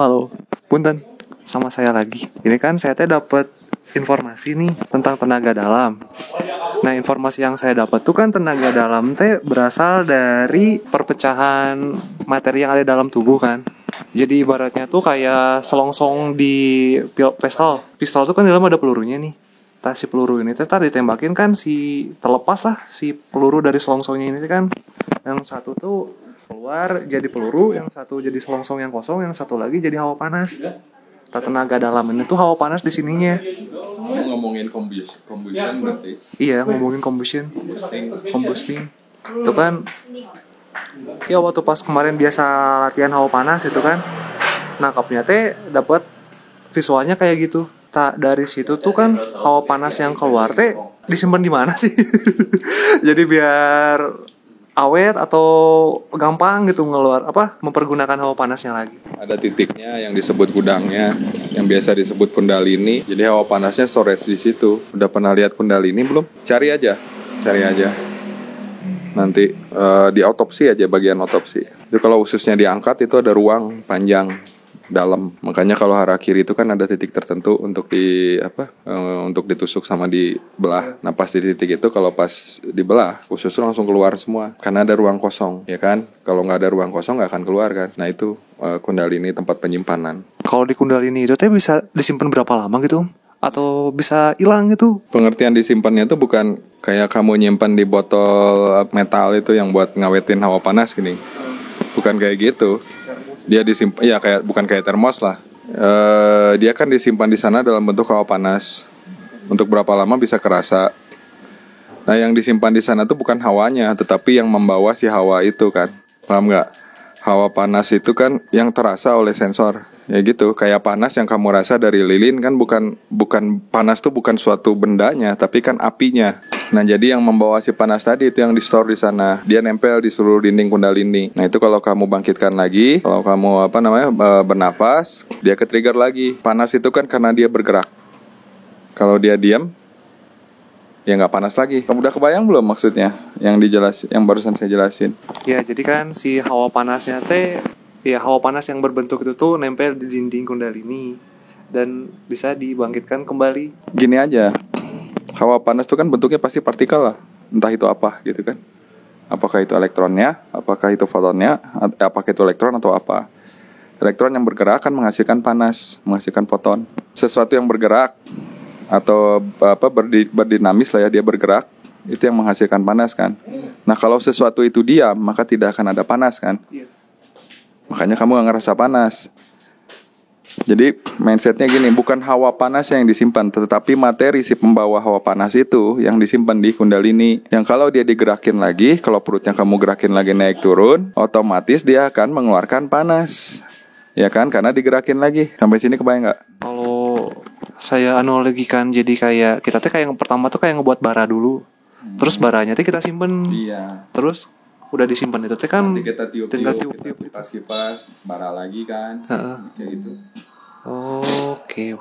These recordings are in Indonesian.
halo. Punten, sama saya lagi. Ini kan saya dapat informasi nih tentang tenaga dalam. Nah, informasi yang saya dapat tuh kan tenaga dalam berasal dari perpecahan materi yang ada dalam tubuh kan. Jadi ibaratnya tuh kayak selongsong di pistol. Pistol tuh kan di dalam ada pelurunya nih. Nah, si peluru ini ditembakin kan terlepas lah si peluru dari selongsongnya ini kan. Yang satu tuh keluar jadi peluru, yang satu jadi selongsong yang kosong, yang satu lagi jadi hawa panas. Tenaga dalam ini tuh hawa panas di sininya. Ngomongin combustion berarti. Iya, ngomongin combusting. Itu kan ya waktu pas kemarin biasa latihan hawa panas itu kan nangkapnya dapat visualnya kayak gitu. Dari situ tuh kan hawa panas yang keluar disimpan di mana sih? Jadi biar awet atau gampang gitu mempergunakan hawa panasnya lagi. Ada titiknya yang disebut gudangnya, yang biasa disebut Kundalini. Jadi hawa panasnya storage di situ. Udah pernah lihat Kundalini belum? Cari aja. Nanti di autopsi aja, bagian autopsi. Itu kalau ususnya diangkat itu ada ruang panjang dalam. Makanya kalau harakiri itu kan ada titik tertentu untuk untuk ditusuk sama dibelah. Nah, pas di titik itu kalau pas dibelah, usus itu langsung keluar semua karena ada ruang kosong, ya kan? Kalau nggak ada ruang kosong nggak akan keluar kan. Nah, itu Kundalini, tempat penyimpanan. Kalau di Kundalini itu bisa disimpan berapa lama gitu? Atau bisa hilang gitu? Pengertian disimpannya itu bukan kayak kamu nyimpan di botol metal itu yang buat ngawetin hawa panas gini. Bukan kayak gitu. Dia disimpan bukan kayak termos lah. Dia kan disimpan di sana dalam bentuk hawa panas. Untuk berapa lama bisa kerasa. Nah, yang disimpan di sana tuh bukan hawanya, tetapi yang membawa si hawa itu kan. Paham nggak? Hawa panas itu kan yang terasa oleh sensor. Ya gitu, kayak panas yang kamu rasa dari lilin kan bukan panas tuh bukan suatu bendanya, tapi kan apinya. Nah, jadi yang membawa si panas tadi itu yang di-store di sana. Dia nempel di seluruh dinding Kundalini. Nah, itu kalau kamu bangkitkan lagi, kalau kamu bernafas, dia ke-trigger lagi. Panas itu kan karena dia bergerak. Kalau dia diam, ya nggak panas lagi. Kamu udah kebayang belum maksudnya yang barusan saya jelasin? Ya, jadi kan si hawa panasnya hawa panas yang berbentuk itu tuh nempel di dinding Kundalini dan bisa dibangkitkan kembali. Gini aja, hawa panas itu kan bentuknya pasti partikel lah, entah itu apa gitu kan. Apakah itu elektronnya, apakah itu fotonnya, apakah itu elektron atau apa. Elektron yang bergerak kan menghasilkan panas, menghasilkan foton. Sesuatu yang bergerak atau berdinamis lah ya, dia bergerak, itu yang menghasilkan panas kan. Nah, kalau sesuatu itu diam, maka tidak akan ada panas kan. Makanya kamu gak ngerasa panas. Jadi mindsetnya gini, bukan hawa panas yang disimpan, tetapi materi si pembawa hawa panas itu yang disimpan di Kundalini. Yang kalau dia digerakin lagi, kalau perutnya kamu gerakin lagi naik turun, otomatis dia akan mengeluarkan panas. Ya kan, karena digerakin lagi. Sampai sini kebayang gak? Kalau saya analogikan, jadi kayak kita kayak yang pertama tuh kayak ngebuat bara dulu. Terus baranya kita simpen. Iya. Terus udah disimpan itu kan nanti kita tinggal tiup tiup kipas bara lagi kan. Kayak gitu. Oke.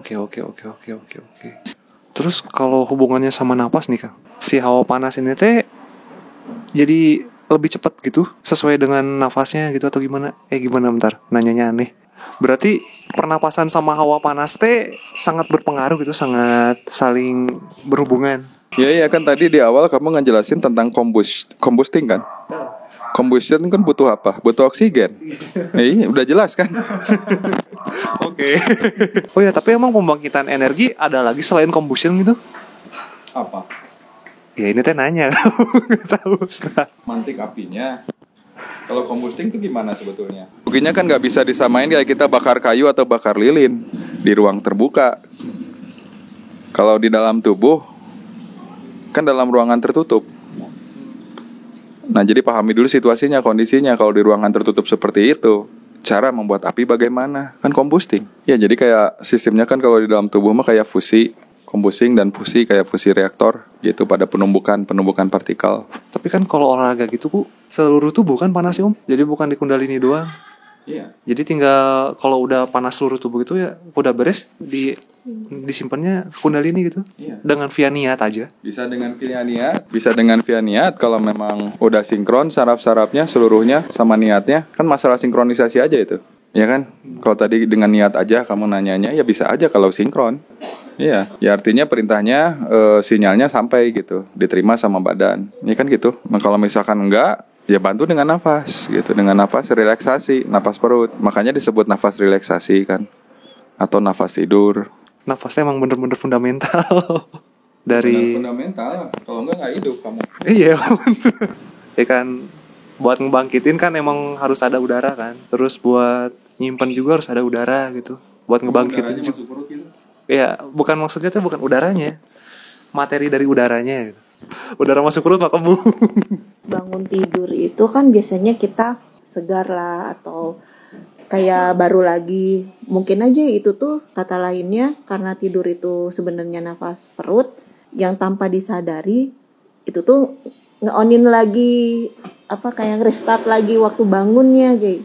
Terus kalau hubungannya sama napas nih Kang, si hawa panas ini jadi lebih cepat gitu sesuai dengan nafasnya gitu atau gimana? Gimana bentar, nanyanya aneh. Berarti pernapasan sama hawa panas sangat berpengaruh gitu, sangat saling berhubungan. Iya kan tadi di awal kamu ngejelasin tentang combusting kan? Combustion kan butuh apa? Butuh oksigen. Iya, udah jelas kan? Oke. Oh ya, tapi emang pembangkitan energi ada lagi selain combustion gitu? Apa? Ya ini nanya. Nggak tahu, Ustaz. Mantik apinya. Kalau combusting itu gimana sebetulnya? Mungkinnya kan nggak bisa disamain kayak kita bakar kayu atau bakar lilin di ruang terbuka. Kalau di dalam tubuh, kan dalam ruangan tertutup. Nah, jadi pahami dulu situasinya, kondisinya. Kalau di ruangan tertutup seperti itu, cara membuat api bagaimana? Kan combusting. Ya, jadi kayak sistemnya kan kalau di dalam tubuh mah kayak fusi, combusting dan fusi kayak fusi reaktor gitu pada penumbukan partikel. Tapi kan kalau olahraga gitu seluruh tubuh kan panas ya Jadi bukan di Kundalini doang. Iya. Jadi tinggal kalau udah panas seluruh tubuh itu ya udah beres disimpannya Kundalini gitu. Iya. Dengan via niat aja. Bisa dengan via niat kalau memang udah sinkron saraf-sarafnya seluruhnya sama niatnya. Kan masalah sinkronisasi aja itu. Ya kan? Kalau tadi dengan niat aja kamu nanyanya, ya bisa aja kalau sinkron. Iya, ya artinya perintahnya sinyalnya sampai gitu, diterima sama badan. Ya kan gitu. Nah, kalau misalkan enggak, ya bantu dengan nafas gitu, dengan nafas relaksasi, nafas perut. Makanya disebut nafas relaksasi kan, atau nafas tidur. Nafasnya emang bener-bener fundamental. Dari fundamental, kalau enggak hidup kamu. iya. Ya kan, buat ngebangkitin kan emang harus ada udara kan. Terus buat nyimpen juga harus ada udara gitu. Buat ngebangkitin juga. Gitu. Iya, bukan maksudnya tuh bukan udaranya. Materi dari udaranya gitu. Udara masuk perut mah kembung. Bangun tidur itu kan biasanya kita segar lah atau kayak baru lagi. Mungkin aja itu tuh kata lainnya karena tidur itu sebenarnya nafas perut yang tanpa disadari itu tuh nge-onin lagi kayak restart lagi waktu bangunnya kayak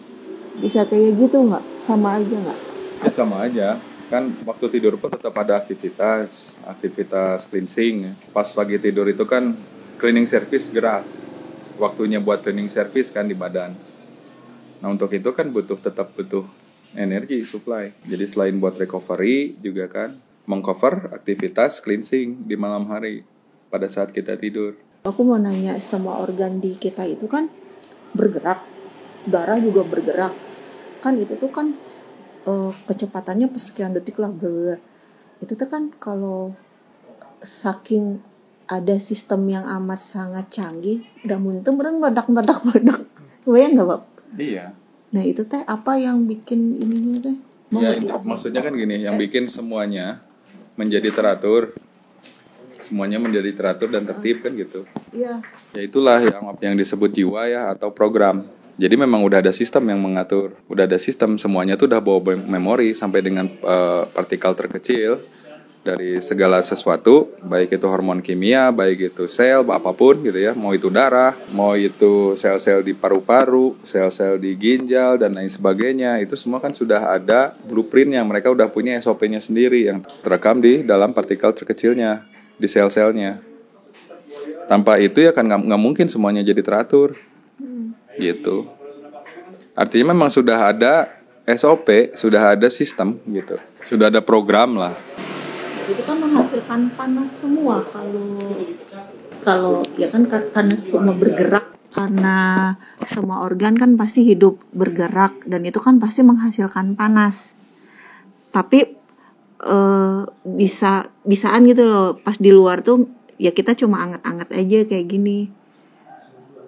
bisa kayak gitu nggak? Sama aja nggak? Ya sama aja. Kan waktu tidur pun tetap ada aktivitas cleansing. Pas pagi tidur itu kan cleaning service gerak. Waktunya buat cleaning service kan di badan. Nah untuk itu kan tetap butuh energi supply. Jadi selain buat recovery juga kan mengcover aktivitas cleansing di malam hari pada saat kita tidur. Aku mau nanya, semua organ di kita itu kan bergerak, darah juga bergerak. Kan itu tuh kan kecepatannya persekian detik lah, bla. Itu tuh kan kalau saking ada sistem yang amat sangat canggih, udah muntem badak. Kebayang nggak, Pak? Iya. Nah itu teh apa yang bikin ininya teh? Maksudnya kan gini, yang bikin semuanya menjadi teratur, dan tertib kan gitu. Iya. Ya itulah yang disebut jiwa ya atau program. Jadi memang udah ada sistem yang mengatur, udah ada sistem, semuanya tuh udah bawa memori sampai dengan partikel terkecil dari segala sesuatu, baik itu hormon kimia, baik itu sel, apapun gitu ya, mau itu darah, mau itu sel-sel di paru-paru, sel-sel di ginjal dan lain sebagainya, itu semua kan sudah ada blueprintnya, mereka udah punya SOP-nya sendiri yang terekam di dalam partikel terkecilnya, di sel-selnya. Tanpa itu ya kan nggak mungkin semuanya jadi teratur. Gitu. Artinya memang sudah ada SOP, sudah ada sistem gitu. Sudah ada program lah. Itu kan menghasilkan panas semua kalau ya kan karena semua bergerak, karena semua organ kan pasti hidup bergerak dan itu kan pasti menghasilkan panas. Tapi bisaan gitu loh, pas di luar tuh ya kita cuma anget-anget aja kayak gini.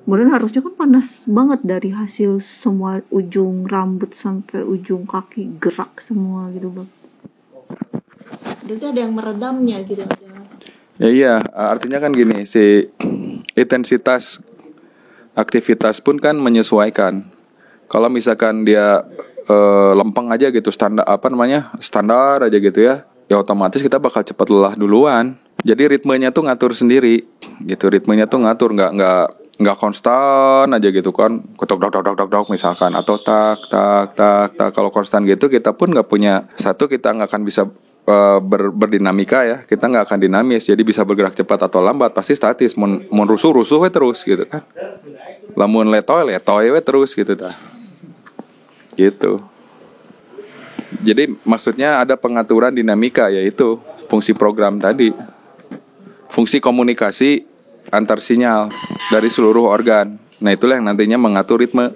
Kemudian harusnya kan panas banget dari hasil semua ujung rambut sampai ujung kaki gerak semua gitu, Bang. Berarti ada yang meredamnya gitu aja. Ya iya, artinya kan gini, si intensitas aktivitas pun kan menyesuaikan. Kalau misalkan dia lempeng aja gitu, standar aja gitu ya otomatis kita bakal cepat lelah duluan. Jadi ritmenya tuh ngatur sendiri gitu, nggak konstan aja gitu kan, ketok dok misalkan, atau tak. Kalau konstan gitu kita pun nggak punya, kita nggak akan bisa berdinamika ya, kita nggak akan dinamis, jadi bisa bergerak cepat atau lambat pasti statis, mun rusuh we terus gitu kan, lamun letoy we terus gitu dah, gitu. Jadi maksudnya ada pengaturan dinamika, yaitu fungsi program tadi, fungsi komunikasi antar sinyal dari seluruh organ. Nah itulah yang nantinya mengatur ritme.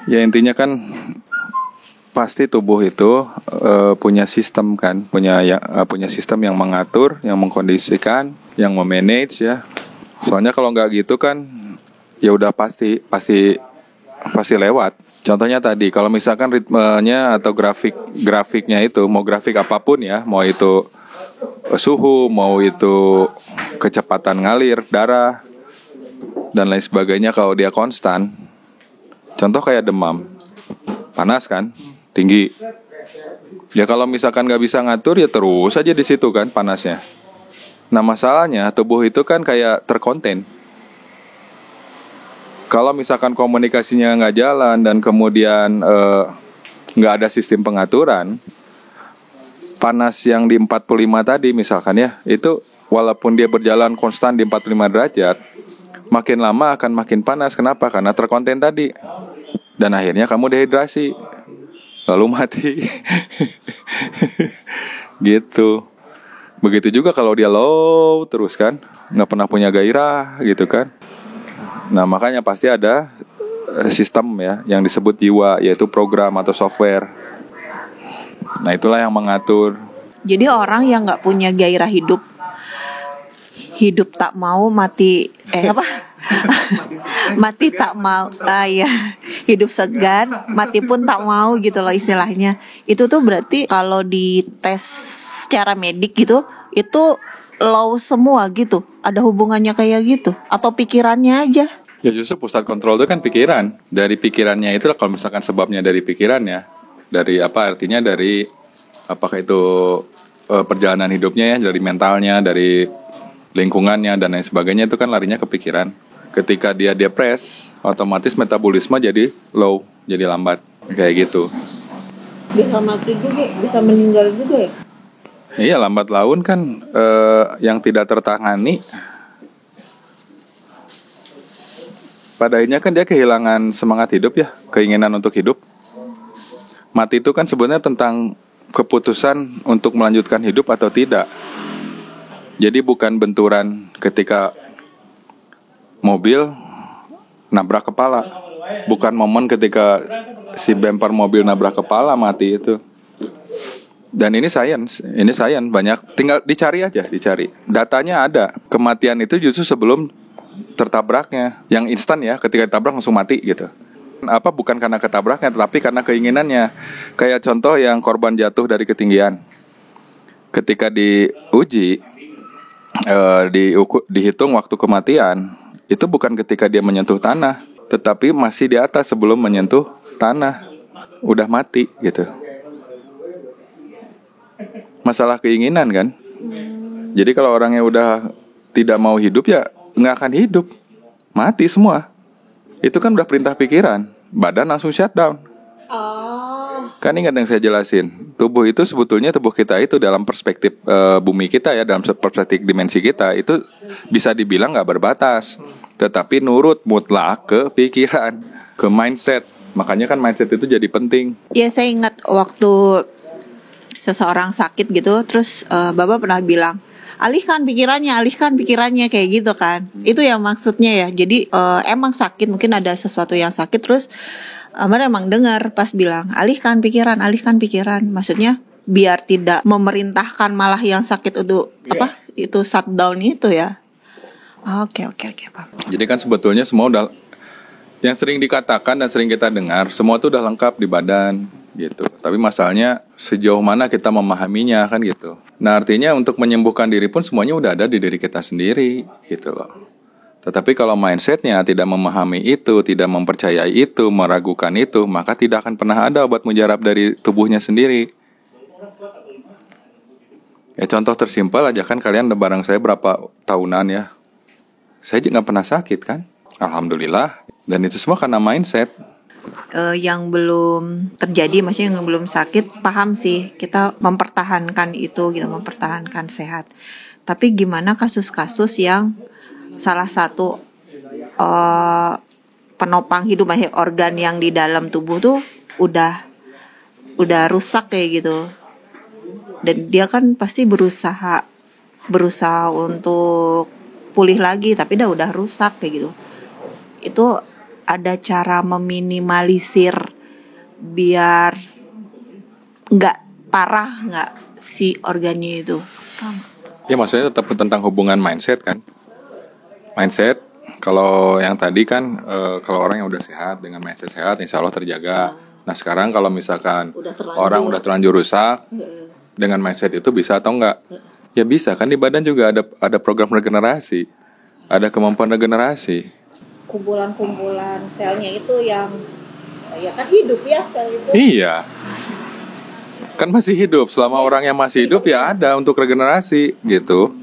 Ya intinya kan pasti tubuh itu punya sistem kan, punya sistem yang mengatur, yang mengkondisikan, yang memanage ya. Soalnya kalau nggak gitu kan, ya udah pasti lewat. Contohnya tadi, kalau misalkan ritmenya atau grafiknya itu, mau grafik apapun ya, mau itu suhu, mau itu kecepatan ngalir darah dan lain sebagainya, kalau dia konstan, contoh kayak demam, panas kan, tinggi. Ya kalau misalkan nggak bisa ngatur ya terus aja di situ kan panasnya. Nah masalahnya tubuh itu kan kayak terkonten. Kalau misalkan komunikasinya nggak jalan dan kemudian nggak ada sistem pengaturan, panas yang di 45 tadi misalkan ya, itu walaupun dia berjalan konstan di 45 derajat, makin lama akan makin panas. Kenapa? Karena terkonten tadi. Dan akhirnya kamu dehidrasi. lalu mati. Gitu. Begitu juga kalau dia low terus kan, nggak pernah punya gairah gitu kan. Nah makanya pasti ada sistem ya yang disebut jiwa, yaitu program atau software. Nah itulah yang mengatur. Jadi orang yang nggak punya gairah hidup, hidup tak mau mati apa? Mati tak mau, ya, hidup segan, mati pun tak mau gitu loh istilahnya. Itu tuh berarti kalau dites secara medik gitu, itu low semua gitu. Ada hubungannya kayak gitu? Atau pikirannya aja? Ya justru pusat kontrol itu kan pikiran. Dari pikirannya itu kalau misalkan sebabnya dari pikirannya, dari apa artinya dari apakah itu perjalanan hidupnya ya, dari mentalnya, dari lingkungannya dan lain sebagainya, itu kan larinya ke pikiran. Ketika dia depres, otomatis metabolisme jadi low, jadi lambat, kayak gitu. Bisa mati juga, bisa meninggal juga ya? Iya, lambat laun kan yang tidak tertangani. Pada akhirnya kan dia kehilangan semangat hidup ya, keinginan untuk hidup. Mati itu kan sebenarnya tentang keputusan untuk melanjutkan hidup atau tidak. Jadi bukan benturan ketika mobil nabrak kepala, bukan momen ketika si bemper mobil nabrak kepala mati itu. Dan ini science banyak, tinggal dicari aja, dicari. Datanya ada. Kematian itu justru sebelum tertabraknya. Yang instan ya, ketika ditabrak langsung mati gitu. Apa bukan karena ketabraknya, tetapi karena keinginannya. Kayak contoh yang korban jatuh dari ketinggian. Ketika diuji, dihitung waktu kematian, itu bukan ketika dia menyentuh tanah, tetapi masih di atas sebelum menyentuh tanah, udah mati gitu. Masalah keinginan kan. Jadi kalau orangnya udah tidak mau hidup ya nggak akan hidup, mati semua. Itu kan udah perintah pikiran, badan langsung shutdown. Kan ingat yang saya jelasin, tubuh itu sebetulnya tubuh kita itu dalam perspektif bumi kita ya, dalam perspektif dimensi kita itu bisa dibilang nggak berbatas, tetapi nurut mutlak ke pikiran, ke mindset. Makanya kan mindset itu jadi penting. Ya saya ingat waktu seseorang sakit gitu, terus Bapak pernah bilang alihkan pikirannya kayak gitu kan. Itu yang maksudnya ya. Jadi emang sakit, mungkin ada sesuatu yang sakit, terus emang dengar pas bilang alihkan pikiran. Maksudnya biar tidak memerintahkan malah yang sakit itu apa? Itu shutdown itu ya. Oke Pak. Jadi kan sebetulnya semua udah, yang sering dikatakan dan sering kita dengar, semua itu udah lengkap di badan gitu. Tapi masalahnya sejauh mana kita memahaminya kan gitu. Nah artinya untuk menyembuhkan diri pun semuanya udah ada di diri kita sendiri gitu loh. Tetapi kalau mindsetnya tidak memahami itu, tidak mempercayai itu, meragukan itu, maka tidak akan pernah ada obat mujarab dari tubuhnya sendiri. Ya contoh tersimpel aja kan, kalian bareng saya berapa tahunan ya, saya juga gak pernah sakit kan, alhamdulillah. Dan itu semua karena mindset. Yang belum terjadi, maksudnya yang belum sakit, paham sih, kita mempertahankan itu gitu, mempertahankan sehat. Tapi gimana kasus-kasus yang salah satu penopang hidup, organ yang di dalam tubuh tuh udah rusak kayak gitu, dan dia kan pasti berusaha untuk pulih lagi, tapi udah rusak kayak gitu. Itu ada cara meminimalisir biar nggak parah nggak si organnya itu? Ya maksudnya tetap tentang hubungan mindset kan. Mindset, kalau yang tadi kan kalau orang yang udah sehat dengan mindset sehat, insya Allah terjaga. Nah sekarang kalau misalkan orang udah terlanjur rusak, dengan mindset itu bisa atau enggak? Ya bisa kan, di badan juga ada program regenerasi, ada kemampuan regenerasi. Kumpulan-kumpulan selnya itu yang ya kan hidup ya sel itu. Iya, kan masih hidup. Selama orangnya masih hidup ya ada untuk regenerasi gitu.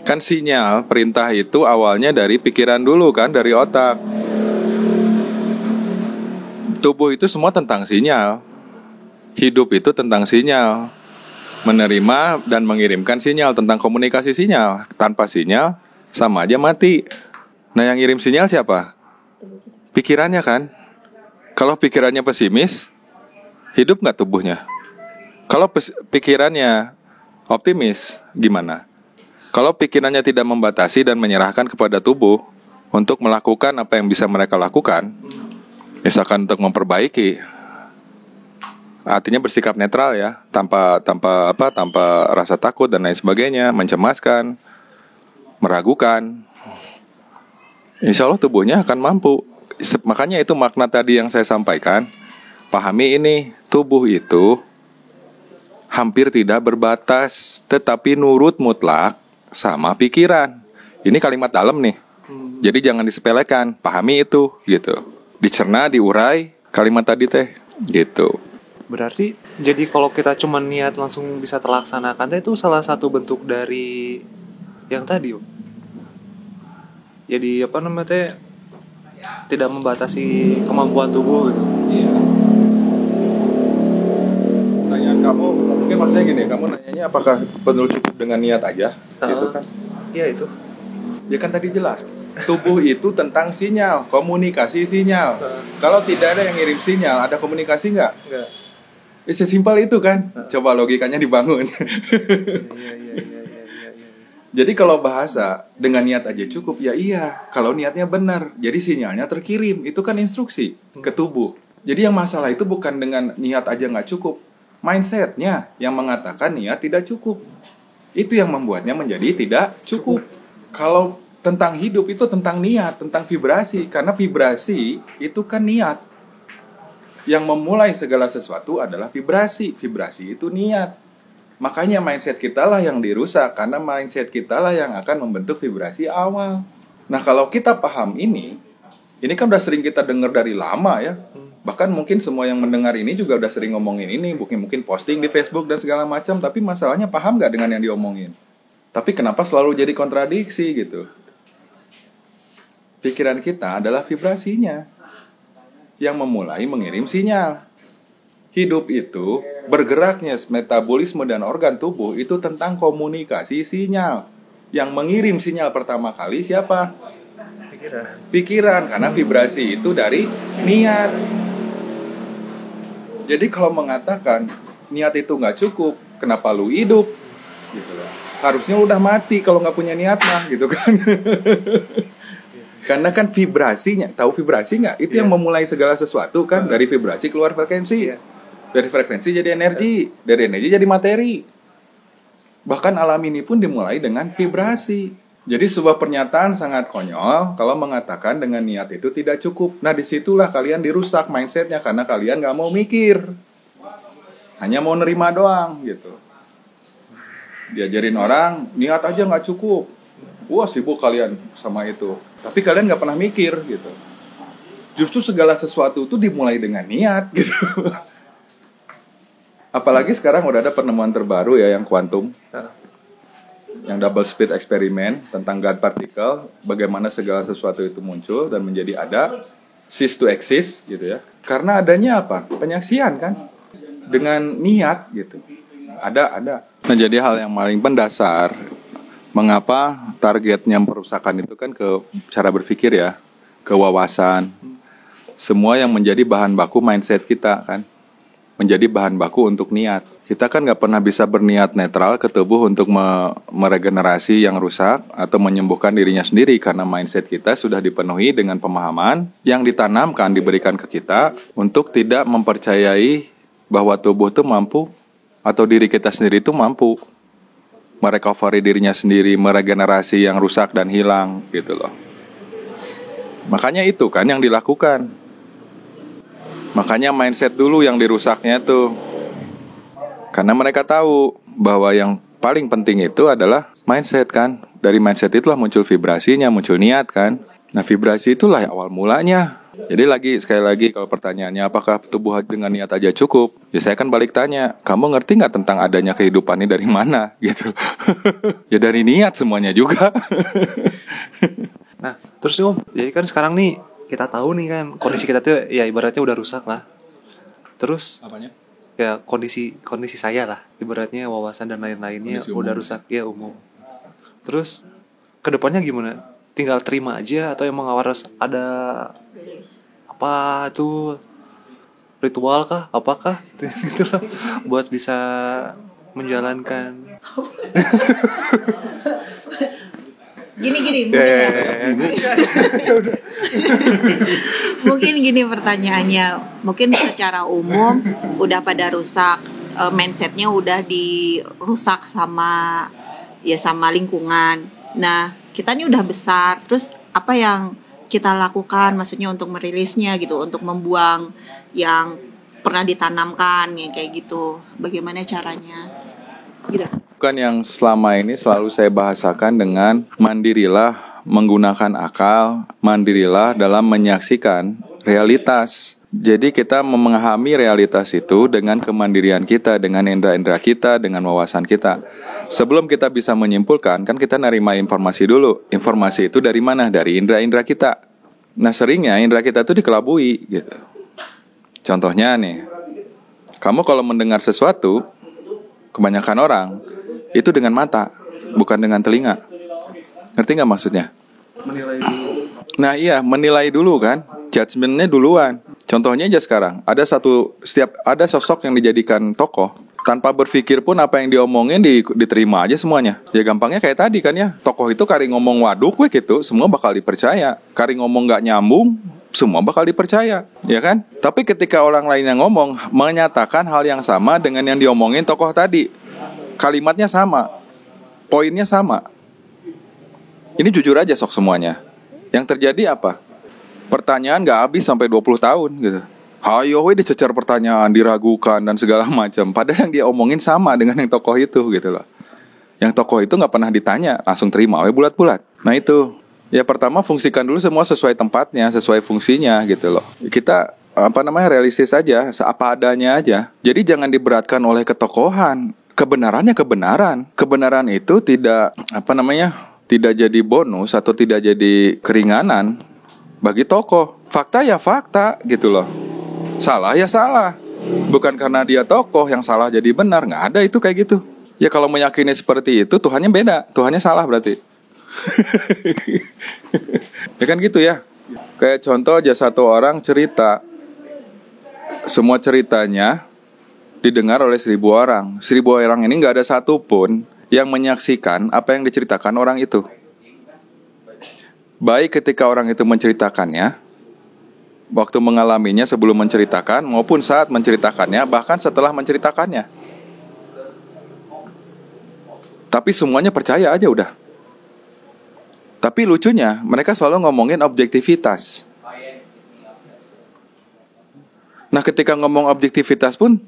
Kan sinyal perintah itu awalnya dari pikiran dulu kan, dari otak. Tubuh itu semua tentang sinyal. Hidup itu tentang sinyal. Menerima dan mengirimkan sinyal, tentang komunikasi sinyal. Tanpa sinyal sama aja mati. Nah yang ngirim sinyal siapa? Pikirannya kan. Kalau pikirannya pesimis, Hidup nggak tubuhnya? Kalau pikirannya optimis, gimana? Kalau pikirannya tidak membatasi dan menyerahkan kepada tubuh untuk melakukan apa yang bisa mereka lakukan, misalkan untuk memperbaiki, artinya bersikap netral ya, tanpa rasa takut dan lain sebagainya, mencemaskan, meragukan, insya Allah tubuhnya akan mampu. Makanya itu makna tadi yang saya sampaikan. Pahami ini, tubuh itu hampir tidak berbatas, tetapi nurut mutlak sama pikiran. Ini kalimat dalam nih. Jadi jangan disepelekan, pahami itu gitu. Dicerna, diurai kalimat tadi teh gitu. Berarti jadi kalau kita cuma niat langsung bisa terlaksanakan itu salah satu bentuk dari yang tadi, Om. Jadi apa namanya teh tidak membatasi kemampuan tubuh gitu. Iya. Pertanyaan kamu mungkin maksudnya gini, kamu nanyanya apakah perlu cukup dengan niat aja, gitu kan? Iya itu. Ya kan tadi jelas, tubuh itu tentang sinyal, komunikasi sinyal. Kalau tidak ada yang ngirim sinyal, ada komunikasi nggak? Enggak. Ya sesimpel itu kan. Coba logikanya dibangun. Iya. Jadi kalau bahasa dengan niat aja cukup, ya iya. Kalau niatnya benar, jadi sinyalnya terkirim. Itu kan instruksi ke tubuh. Jadi yang masalah itu bukan dengan niat aja nggak cukup. Mindsetnya yang mengatakan niat tidak cukup. Itu yang membuatnya menjadi tidak cukup. Kalau tentang hidup itu tentang niat, tentang vibrasi. Karena vibrasi itu kan niat. Yang memulai segala sesuatu adalah vibrasi. Vibrasi itu niat. Makanya mindset kita lah yang dirusak. Karena mindset kita lah yang akan membentuk vibrasi awal. Nah kalau kita paham ini kan udah sering kita dengar dari lama ya. Bahkan mungkin semua yang mendengar ini juga udah sering ngomongin ini. Mungkin posting di Facebook dan segala macam. Tapi masalahnya paham gak dengan yang diomongin? Tapi kenapa selalu jadi kontradiksi gitu? Pikiran kita adalah vibrasinya yang memulai mengirim sinyal. Hidup itu bergeraknya metabolisme dan organ tubuh itu tentang komunikasi sinyal. Yang mengirim sinyal pertama kali siapa? Pikiran, karena vibrasi itu dari niat. Jadi kalau mengatakan niat itu nggak cukup, kenapa lu hidup? Gitu lah. Harusnya udah mati kalau nggak punya niat mah, gitu kan? Karena kan vibrasinya, tahu vibrasi nggak? Itu yang memulai segala sesuatu kan. Dari vibrasi keluar frekuensi, dari frekuensi jadi energi, dari energi jadi materi. Bahkan alam ini pun dimulai dengan vibrasi. Jadi sebuah pernyataan sangat konyol kalau mengatakan dengan niat itu tidak cukup. Nah disitulah kalian dirusak mindsetnya karena kalian nggak mau mikir, hanya mau nerima doang gitu. Diajarin orang niat aja nggak cukup, wah sibuk kalian sama itu. Tapi kalian nggak pernah mikir gitu. Justru segala sesuatu itu dimulai dengan niat gitu. Apalagi sekarang udah ada penemuan terbaru ya yang kuantum, yang double speed eksperimen tentang God particle, bagaimana segala sesuatu itu muncul dan menjadi ada, cease to exist gitu ya. Karena adanya apa? Penyaksian kan, dengan niat gitu. Ada. Nah jadi hal yang paling mendasar, mengapa targetnya perusakan itu kan ke cara berpikir ya, ke wawasan, semua yang menjadi bahan baku mindset kita kan. Menjadi bahan baku untuk niat. Kita kan gak pernah bisa berniat netral ke tubuh untuk meregenerasi yang rusak atau menyembuhkan dirinya sendiri karena mindset kita sudah dipenuhi dengan pemahaman yang ditanamkan, diberikan ke kita untuk tidak mempercayai bahwa tubuh itu mampu atau diri kita sendiri itu mampu merecovery dirinya sendiri, meregenerasi yang rusak dan hilang gitu loh. Makanya itu kan yang dilakukan. Makanya mindset dulu yang dirusaknya tuh. Karena mereka tahu bahwa yang paling penting itu adalah mindset kan. Dari mindset itulah muncul vibrasinya, muncul niat kan. Nah vibrasi itulah awal mulanya. Jadi sekali lagi kalau pertanyaannya apakah tubuh dengan niat aja cukup? Ya saya kan balik tanya, kamu ngerti gak tentang adanya kehidupan ini dari mana gitu? Ya dari niat semuanya juga. Nah terus Om, jadi kan sekarang nih kita tahu nih kan kondisi kita tuh ya ibaratnya udah rusak lah. Terus Apanya? ya kondisi saya lah, ibaratnya wawasan dan lain-lainnya udah rusak ya umum. Terus kedepannya gimana? Tinggal terima aja atau emang harus ada apa tuh ritual kah, apakah gitu lah, buat bisa menjalankan. Gini mungkin gini pertanyaannya, mungkin secara umum udah pada rusak, mindsetnya udah dirusak sama lingkungan. Nah kita ini udah besar, terus apa yang kita lakukan, maksudnya untuk merilisnya gitu, untuk membuang yang pernah ditanamkan ya kayak gitu, bagaimana caranya gitu. Bukan yang selama ini selalu saya bahasakan dengan mandirilah menggunakan akal, mandirilah dalam menyaksikan realitas. Jadi kita memahami realitas itu dengan kemandirian kita, dengan indera-indera kita, dengan wawasan kita. Sebelum kita bisa menyimpulkan, kan kita nerima informasi dulu. Informasi itu dari mana? Dari indera-indera kita. Nah seringnya indera kita itu dikelabui gitu. Contohnya nih, kamu kalau mendengar sesuatu, kebanyakan orang itu dengan mata, bukan dengan telinga. Ngerti gak maksudnya? Menilai dulu. Nah iya, menilai dulu kan, judgementnya duluan. Contohnya aja sekarang, ada sosok yang dijadikan tokoh, tanpa berpikir pun apa yang diomongin diterima aja semuanya. Ya gampangnya kayak tadi kan ya, tokoh itu kari ngomong waduk gitu, semua bakal dipercaya. Kari ngomong gak nyambung, semua bakal dipercaya, ya kan? Tapi ketika orang lain yang ngomong menyatakan hal yang sama dengan yang diomongin tokoh tadi, kalimatnya sama, poinnya sama, ini jujur aja sok semuanya. Yang terjadi apa? Pertanyaan gak habis sampai 20 tahun gitu. Hayo dicecar pertanyaan, diragukan dan segala macam. Padahal yang dia omongin sama dengan yang tokoh itu gitu loh. Yang tokoh itu gak pernah ditanya, langsung terima bulat-bulat. Nah itu, ya pertama fungsikan dulu semua sesuai tempatnya, sesuai fungsinya gitu loh. Kita realistis aja, apa adanya aja. Jadi jangan diberatkan oleh ketokohan. Kebenarannya kebenaran. Kebenaran itu tidak tidak jadi bonus atau tidak jadi keringanan bagi tokoh. Fakta ya fakta gitu loh. Salah ya salah. Bukan karena dia tokoh yang salah jadi benar. Nggak ada itu kayak gitu. Ya kalau meyakini seperti itu, Tuhannya beda. Tuhannya salah berarti. Ya kan gitu ya. Kayak contoh aja satu orang cerita. Semua ceritanya didengar oleh 1.000 orang. 1.000 orang ini gak ada satupun yang menyaksikan apa yang diceritakan orang itu. Baik ketika orang itu menceritakannya, waktu mengalaminya sebelum menceritakan, maupun saat menceritakannya, bahkan setelah menceritakannya. Tapi semuanya percaya aja udah. Tapi lucunya, mereka selalu ngomongin objektivitas. Nah ketika ngomong objektivitas pun,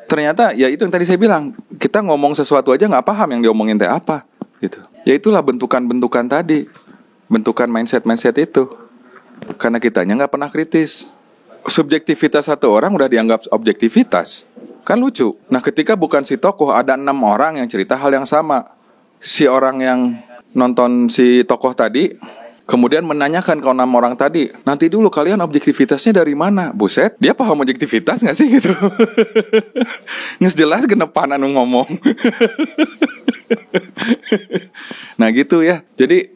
ternyata ya itu yang tadi saya bilang, kita ngomong sesuatu aja gak paham yang diomongin teh apa gitu. Ya itulah bentukan-bentukan tadi, bentukan mindset-mindset itu. Karena kitanya gak pernah kritis. Subjektivitas satu orang udah dianggap objektivitas, kan lucu. Nah ketika bukan si tokoh, ada 6 orang yang cerita hal yang sama. Si orang yang nonton si tokoh tadi kemudian menanyakan ke 6 orang tadi, nanti dulu kalian objektivitasnya dari mana? Buset, dia paham objektivitas gak sih gitu? Nges jelas genepan anu ngomong. Nah gitu ya. Jadi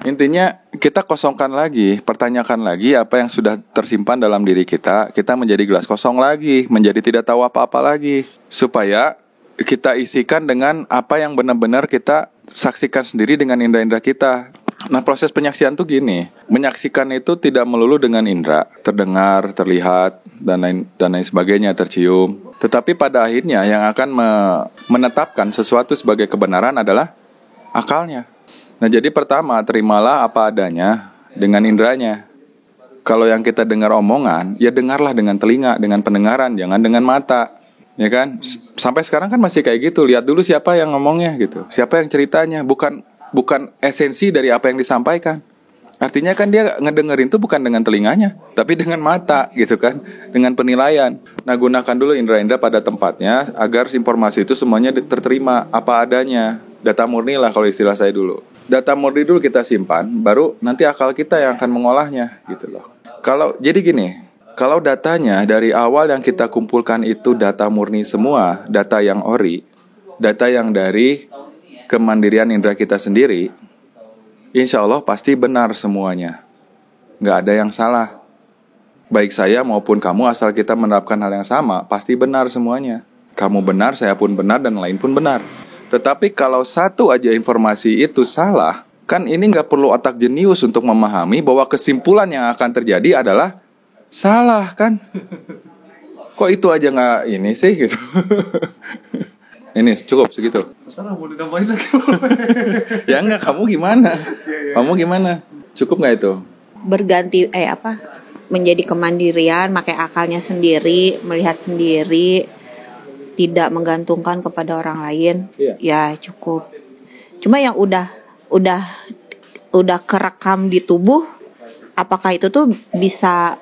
intinya kita kosongkan lagi, pertanyakan lagi apa yang sudah tersimpan dalam diri kita. Kita menjadi gelas kosong lagi, menjadi tidak tahu apa-apa lagi, supaya kita isikan dengan apa yang benar-benar kita saksikan sendiri dengan indera-indera kita. Nah proses penyaksian tuh gini, menyaksikan itu tidak melulu dengan indera, terdengar, terlihat, dan lain sebagainya, tercium. Tetapi pada akhirnya yang akan menetapkan sesuatu sebagai kebenaran adalah akalnya. Nah jadi pertama, terimalah apa adanya dengan inderanya. Kalau yang kita dengar omongan, ya dengarlah dengan telinga, dengan pendengaran, jangan dengan mata. Ya kan? Sampai sekarang kan masih kayak gitu. Lihat dulu siapa yang ngomongnya gitu, siapa yang ceritanya, bukan esensi dari apa yang disampaikan. Artinya kan dia ngedengerin tuh bukan dengan telinganya, tapi dengan mata gitu kan, dengan penilaian. Nah gunakan dulu indera-indera pada tempatnya agar informasi itu semuanya terterima apa adanya. Data murni lah kalau istilah saya dulu. Data murni dulu kita simpan, baru nanti akal kita yang akan mengolahnya gitu loh. Jadi gini, kalau datanya dari awal yang kita kumpulkan itu data murni semua, data yang ori, data yang dari kemandirian indera kita sendiri, insya Allah pasti benar semuanya, nggak ada yang salah. baik saya maupun kamu, asal kita menerapkan hal yang sama, pasti benar semuanya. Kamu benar, saya pun benar, dan lain pun benar. Tetapi kalau satu aja informasi itu salah, kan ini nggak perlu otak jenius untuk memahami bahwa kesimpulan yang akan terjadi adalah salah, kan? Kok itu aja nggak ini sih gitu? Ini cukup segitu. Salah, mau ditambahin lagi. Ya enggak, kamu gimana? Kamu gimana? Cukup nggak itu? Berganti menjadi kemandirian, pakai akalnya sendiri, melihat sendiri, tidak menggantungkan kepada orang lain. Ya cukup. Cuma yang udah kerekam di tubuh, apakah itu tuh bisa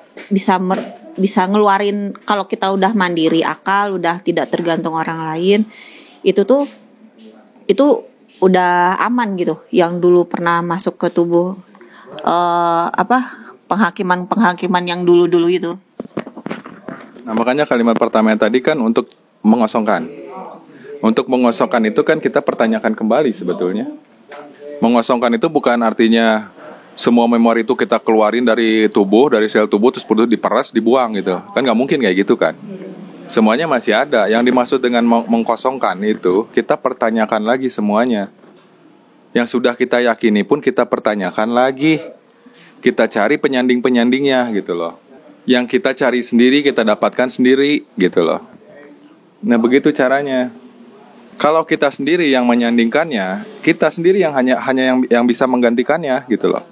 ngeluarin, kalau kita udah mandiri akal, udah tidak tergantung orang lain, itu udah aman gitu. Yang dulu pernah masuk ke tubuh penghakiman yang dulu itu. Nah, makanya kalimat pertama yang tadi kan untuk mengosongkan. Untuk mengosongkan itu kan kita pertanyakan kembali sebetulnya. Mengosongkan itu bukan artinya semua memori itu kita keluarin dari tubuh, dari sel tubuh, terus perlu diperas, dibuang gitu. Kan nggak mungkin kayak gitu kan. Semuanya masih ada. Yang dimaksud dengan mengkosongkan itu, kita pertanyakan lagi semuanya. Yang sudah kita yakini pun kita pertanyakan lagi. Kita cari penyanding-penyandingnya gitu loh. Yang kita cari sendiri, kita dapatkan sendiri gitu loh. Nah, begitu caranya. Kalau kita sendiri yang menyandingkannya, kita sendiri yang hanya yang bisa menggantikannya gitu loh.